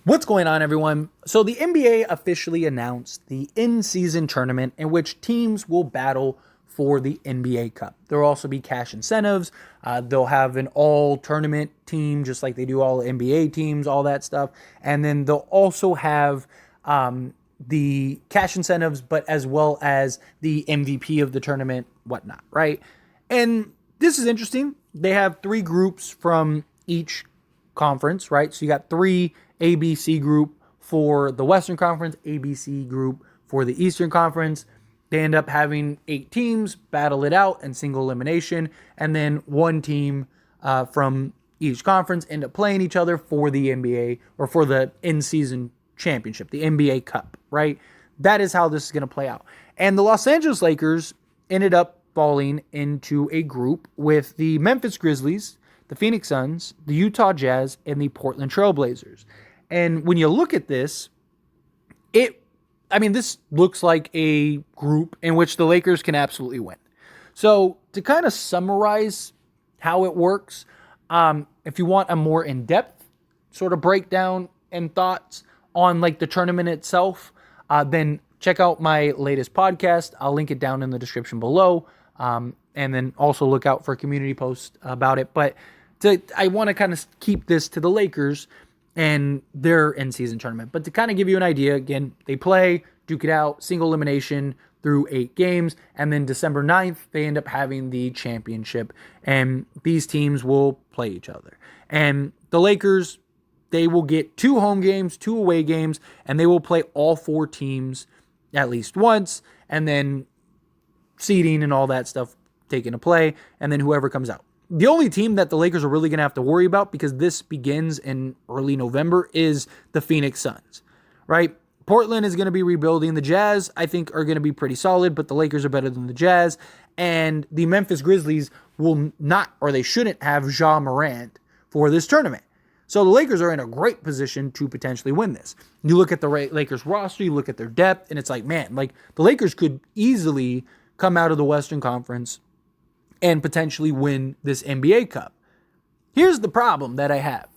What's going on, everyone? So the NBA officially announced the in-season tournament in which teams will battle for the NBA Cup. There will also be cash incentives. They'll have an all-tournament team, just like they do all NBA teams, all that stuff. And then they'll also have the cash incentives, but as well as the MVP of the tournament, whatnot, right? And this is interesting. They have three groups from each conference, right? So you got three ABC group for the Western Conference, ABC group for the Eastern Conference. They end up having 8 teams battle it out in single elimination, and then one team from each conference end up playing each other for the NBA or for the in-season championship, the NBA Cup, right? That is how this is going to play out. And the Los Angeles Lakers ended up falling into a group with the Memphis Grizzlies, the Phoenix Suns, the Utah Jazz, and the Portland Trail Blazers. And when you look at this, this looks like a group in which the Lakers can absolutely win. So to kind of summarize how it works, if you want a more in-depth sort of breakdown and thoughts on like the tournament itself, then check out my latest podcast. I'll link it down in the description below. And then also look out for a community post about it. But I want to kind of keep this to the Lakers and their in-season tournament. But to kind of give you an idea, again, they play, duke it out, single elimination through 8 games. And then December 9th, they end up having the championship. And these teams will play each other. And the Lakers, they will get 2 home games, 2 away games, and they will play all 4 teams at least once. And then seeding and all that stuff taken to play, and then whoever comes out. The only team that the Lakers are really going to have to worry about, because this begins in early November, is the Phoenix Suns, right? Portland is going to be rebuilding. The Jazz, I think, are going to be pretty solid, but the Lakers are better than the Jazz. And the Memphis Grizzlies will not, or they shouldn't have Ja Morant for this tournament. So the Lakers are in a great position to potentially win this. You look at the Lakers roster, you look at their depth, and it's like, man, like the Lakers could easily come out of the Western Conference and potentially win this NBA Cup. Here's the problem that I have.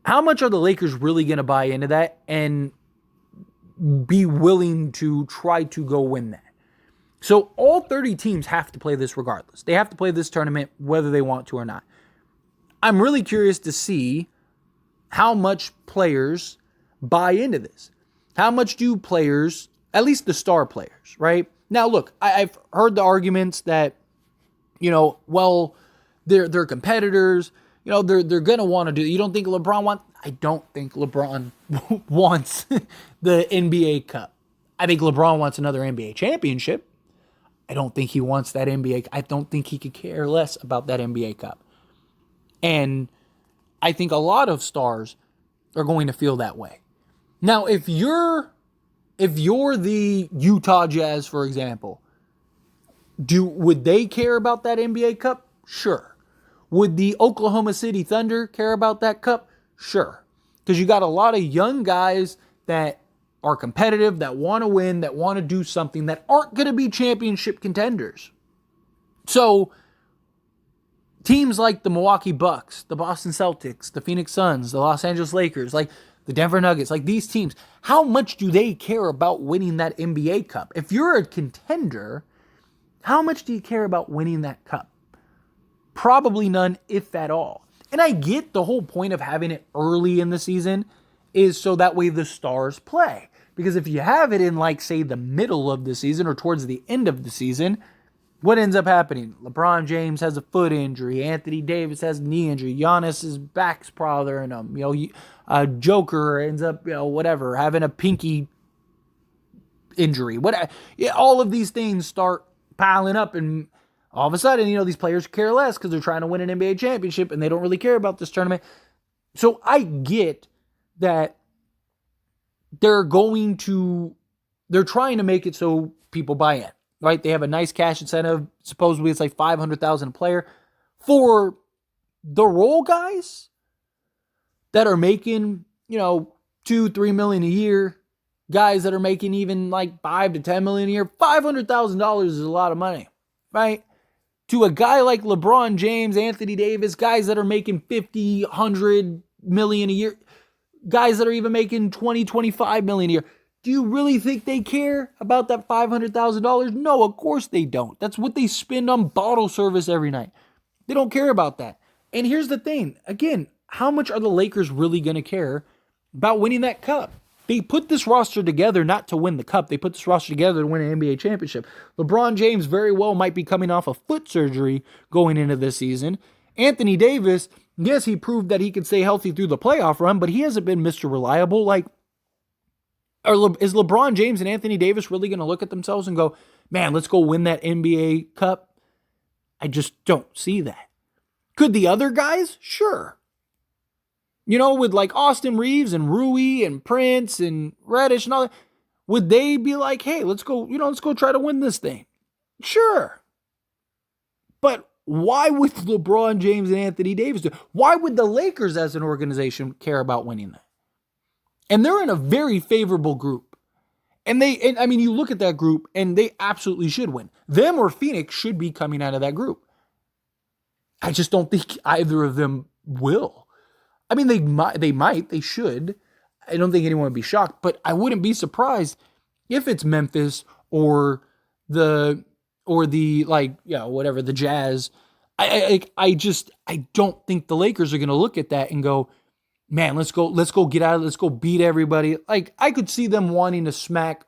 How much are the Lakers really going to buy into that and be willing to try to go win that? So all 30 teams have to play this regardless. They have to play this tournament whether they want to or not. I'm really curious to see how much players buy into this. How much do players, at least the star players, right? Now, look, I've heard the arguments that, they're competitors. They're going to want to do it. You don't think LeBron wants? I don't think LeBron wants the NBA Cup. I think LeBron wants another NBA championship. I don't think he wants that NBA. I don't think he could care less about that NBA Cup. And I think a lot of stars are going to feel that way. Now, if you're the Utah Jazz, for example, would they care about that NBA Cup? Sure. Would the Oklahoma City Thunder care about that cup? Sure. Because you got a lot of young guys that are competitive, that want to win, that want to do something, that aren't going to be championship contenders. So teams like the Milwaukee Bucks, the Boston Celtics, the Phoenix Suns, the Los Angeles Lakers, like the Denver Nuggets, like these teams, how much do they care about winning that NBA Cup? If you're a contender, how much do you care about winning that cup? Probably none, if at all. And I get the whole point of having it early in the season is so that way the stars play. Because if you have it in, like, say, the middle of the season or towards the end of the season, what ends up happening? LeBron James has a foot injury. Anthony Davis has a knee injury. Giannis's back's bothering him. Joker ends up, having a pinky injury. All of these things start piling up, and all of a sudden, these players care less because they're trying to win an NBA championship and they don't really care about this tournament. So I get that they're trying to make it so people buy in, right? They have a nice cash incentive. Supposedly it's like $500,000 a player. For the role guys that are making, $2-3 million a year, guys that are making even like $5 to $10 million a year, $500,000 is a lot of money, right? To a guy like LeBron James, Anthony Davis, guys that are making $50, $100 million a year, guys that are even making 20, 25 million a year. Do you really think they care about that $500,000? No, of course they don't. That's what they spend on bottle service every night. They don't care about that. And here's the thing. Again, how much are the Lakers really going to care about winning that cup? They put this roster together not to win the cup. They put this roster together to win an NBA championship. LeBron James very well might be coming off of foot surgery going into this season. Anthony Davis, yes, he proved that he could stay healthy through the playoff run, but he hasn't been Mr. Reliable. Is LeBron James and Anthony Davis really going to look at themselves and go, man, let's go win that NBA cup? I just don't see that. Could the other guys? Sure. With like Austin Reeves and Rui and Prince and Reddish and all that, would they be like, hey, let's go try to win this thing? Sure. But why would LeBron James and Anthony Davis do? Why would the Lakers as an organization care about winning that? And they're in a very favorable group. And you look at that group and they absolutely should win. Them or Phoenix should be coming out of that group. I just don't think either of them will. They should. I don't think anyone would be shocked, but I wouldn't be surprised if it's Memphis or the Jazz. I don't think the Lakers are going to look at that and go, man, let's go beat everybody. Like, I could see them wanting to smack,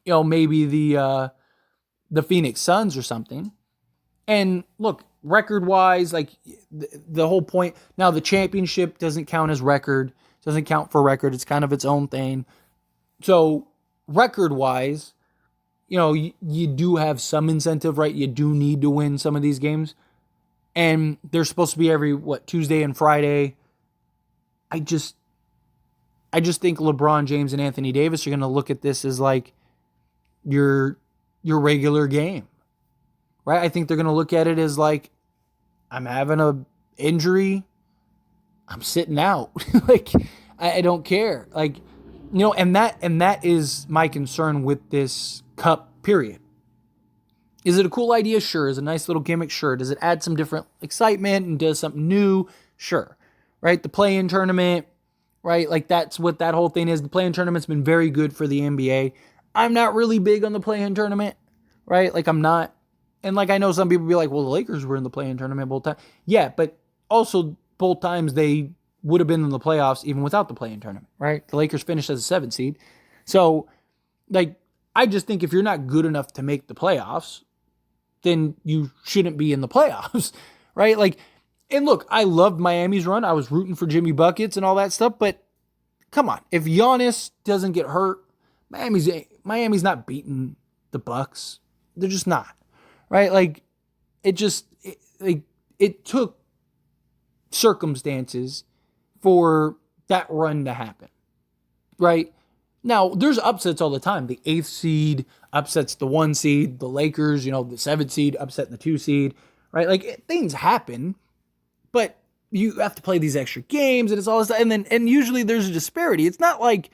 maybe the Phoenix Suns or something. And look, record-wise, like the whole point, now the championship doesn't count as record, doesn't count for record. It's kind of its own thing. So record-wise, you do have some incentive, right? You do need to win some of these games. And they're supposed to be every, Tuesday and Friday. I just think LeBron James and Anthony Davis are going to look at this as like your regular game, right? I think they're going to look at it as like, I'm having a injury, I'm sitting out. Like, I don't care. Like, and that is my concern with this cup period. Is it a cool idea? Sure. Is it a nice little gimmick? Sure. Does it add some different excitement and does something new? Sure. Right? The play-in tournament, right? Like, that's what that whole thing is. The play-in tournament's been very good for the NBA. I'm not really big on the play-in tournament, right? Like, I'm not. And like, I know some people be like, well, the Lakers were in the play-in tournament both times. Yeah, but also both times they would have been in the playoffs even without the play-in tournament, right? The Lakers finished as a 7th seed. So, like, I just think if you're not good enough to make the playoffs, then you shouldn't be in the playoffs, right? Like, and look, I loved Miami's run. I was rooting for Jimmy Buckets and all that stuff, but come on. If Giannis doesn't get hurt, Miami's not beating the Bucks. They're just not, right? Like, it took circumstances for that run to happen, right? Now, there's upsets all the time. The 8th seed upsets the 1 seed. The Lakers, the 7th seed upsetting the 2 seed, right? Like, things happen. But you have to play these extra games, and it's all this stuff. And usually there's a disparity. It's not like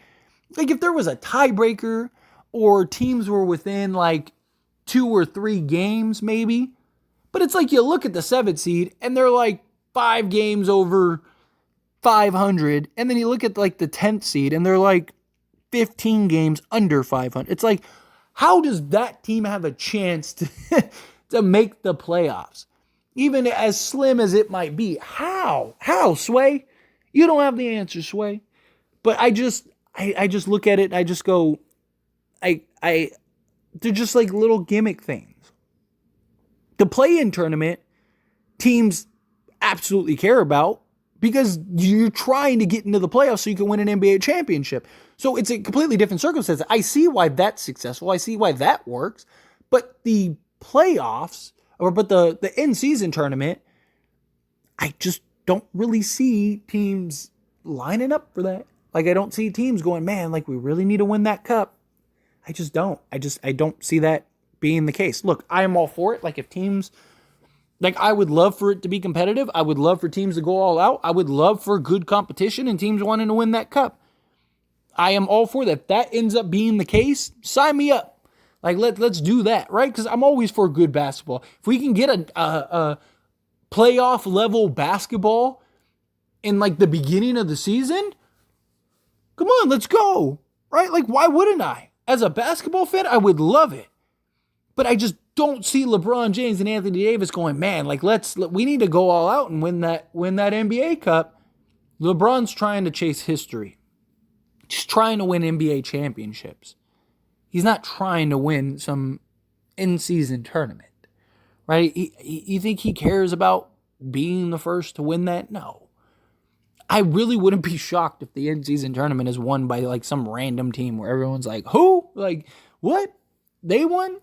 if there was a tiebreaker or teams were within like 2 or 3 games, maybe. But it's like you look at the 7th seed and they're like 5 games over 500. And then you look at like the 10th seed and they're like 15 games under 500. It's like, how does that team have a chance to make the playoffs? Even as slim as it might be. How, Sway? You don't have the answer, Sway. But I just look at it and I just go, they're just like little gimmick things. The play-in tournament, teams absolutely care about because you're trying to get into the playoffs so you can win an NBA championship. So it's a completely different circumstance. I see why that's successful. I see why that works. But the playoffs, but the in-season tournament, I just don't really see teams lining up for that. Like, I don't see teams going, man, like, we really need to win that cup. I just don't. I don't see that being the case. Look, I am all for it. Like, if teams, like, I would love for it to be competitive. I would love for teams to go all out. I would love for good competition and teams wanting to win that cup. I am all for that. If that ends up being the case, sign me up. Like, let's do that, right? Because I'm always for good basketball. If we can get a playoff level basketball in like the beginning of the season, Come on, let's go. Right? Like, why wouldn't I? As a basketball fan, I would love it. But I just don't see LeBron James and Anthony Davis going, man, like we need to go all out and win that NBA Cup. LeBron's trying to chase history. He's trying to win NBA championships. He's not trying to win some in-season tournament, right? You think he cares about being the first to win that? No. I really wouldn't be shocked if the in-season tournament is won by like some random team where everyone's like, who? Like, what? They won?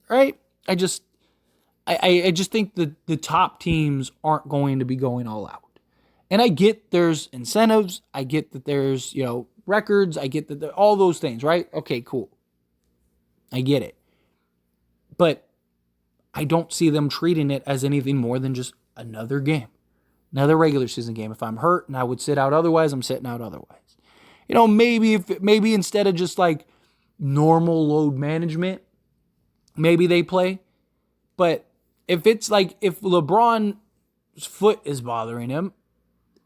Right? I just think that the top teams aren't going to be going all out. And I get there's incentives. I get that there's, records. I get that all those things, right? Okay, cool. I get it. But I don't see them treating it as anything more than just another game. Another regular season game. If I'm hurt and I would sit out otherwise, I'm sitting out otherwise. Maybe instead of just like normal load management, maybe they play. But if it's like if LeBron's foot is bothering him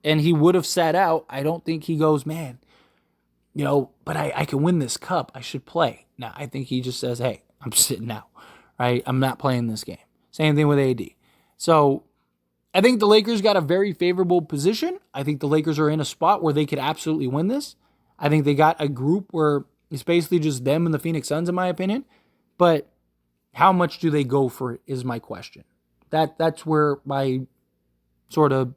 and he would have sat out, I don't think he goes, man, but I can win this cup. I should play. No, I think he just says, hey, I'm sitting out, right? I'm not playing this game. Same thing with AD. So I think the Lakers got a very favorable position. I think the Lakers are in a spot where they could absolutely win this. I think they got a group where it's basically just them and the Phoenix Suns, in my opinion. But how much do they go for it is my question. That's where my sort of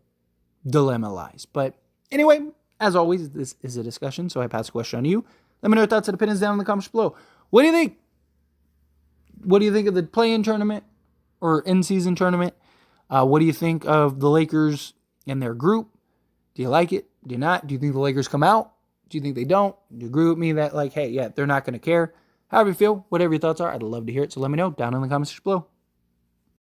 dilemma lies. But anyway, as always, this is a discussion, so I pass the question on to you. Let me know your thoughts and opinions down in the comments below. What do you think? What do you think of the play-in tournament or in-season tournament? What do you think of the Lakers and their group? Do you like it? Do you not? Do you think the Lakers come out? Do you think they don't? Do you agree with me that, hey, yeah, they're not going to care? However you feel, whatever your thoughts are, I'd love to hear it. So let me know down in the comments below.